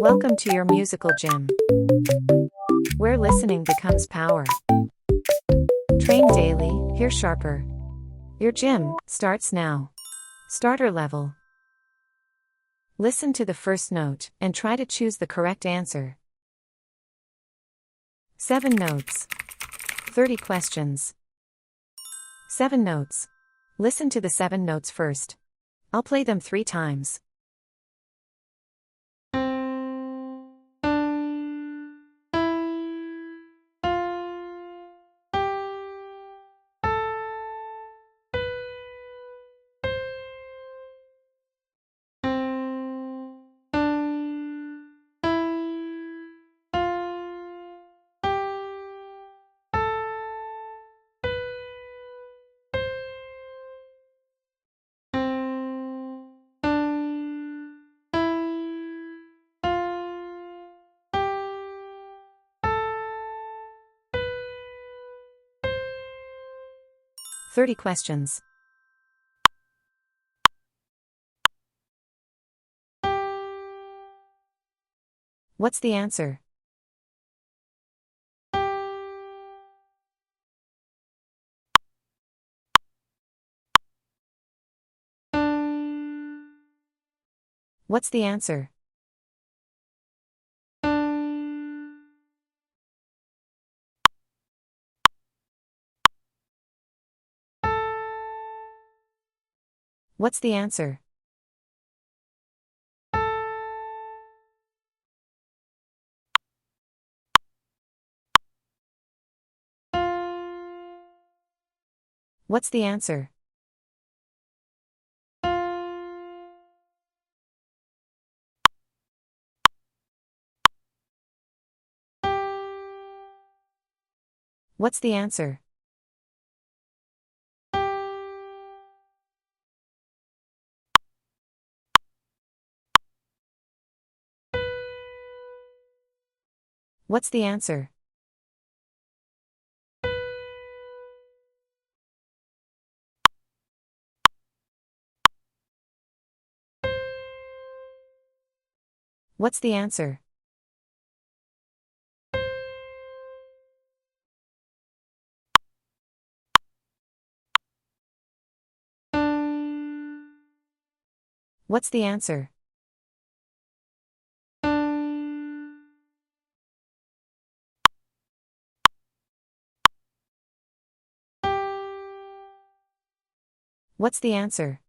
Welcome to your musical gym, where listening becomes power. Train daily, hear sharper. Your gym starts now. Starter level. Listen to the first note and try to choose the correct answer. 7 notes. 30 questions. 7 notes. Listen to the 7 notes first. I'll play them 3 times. "30 questions. What's the answer? What's the answer? What's the answer? What's the answer? What's the answer? What's the answer? What's the answer? What's the answer? What's the answer?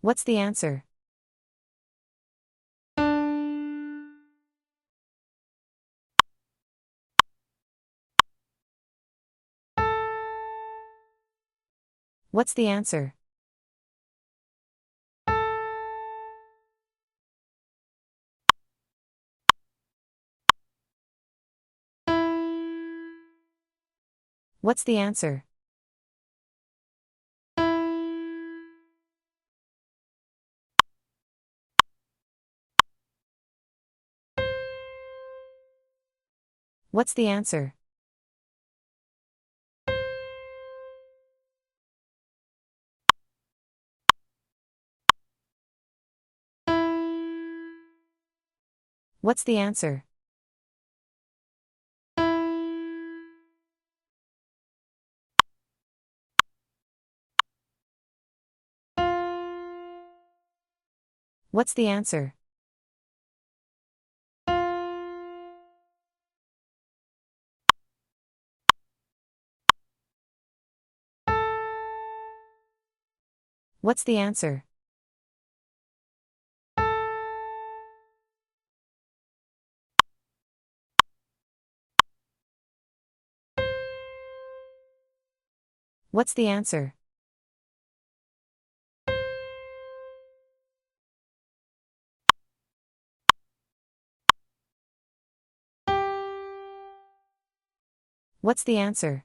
What's the answer? What's the answer? What's the answer? What's the answer? What's the answer? What's the answer? What's the answer? What's the answer? What's the answer?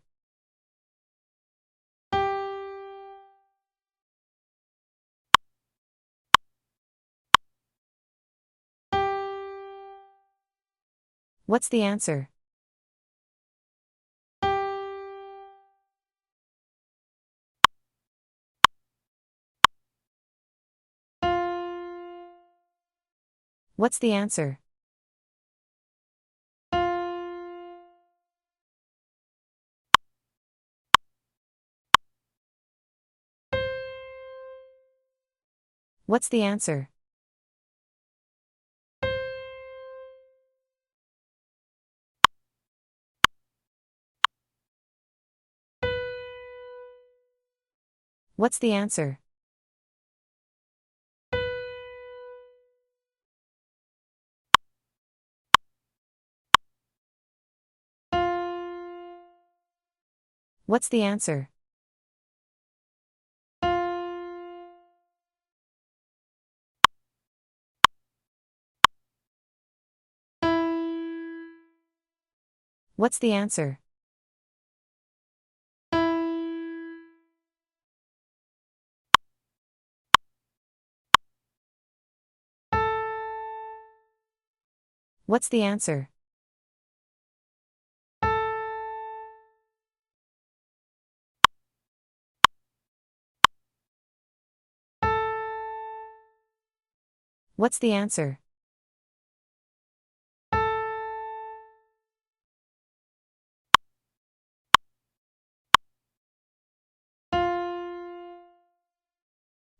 What's the answer? What's the answer? What's the answer? What's the answer? What's the answer? What's the answer? What's the answer? What's the answer?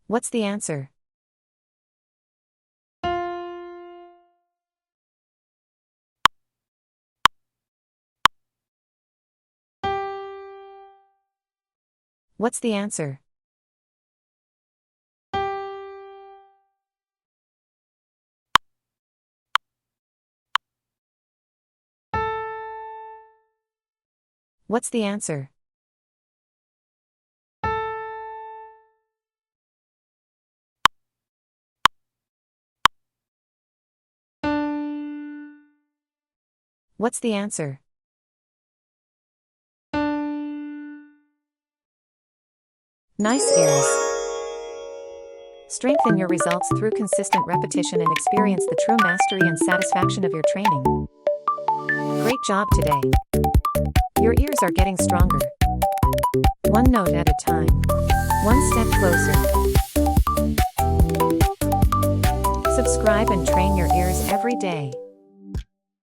What's the answer? What's the answer? What's the answer? What's the answer? Nice ears. Strengthen your results through consistent repetition and experience the true mastery and satisfaction of your training. Great job today. Your ears are getting stronger. One note at a time. One step closer. Subscribe and train your ears every day.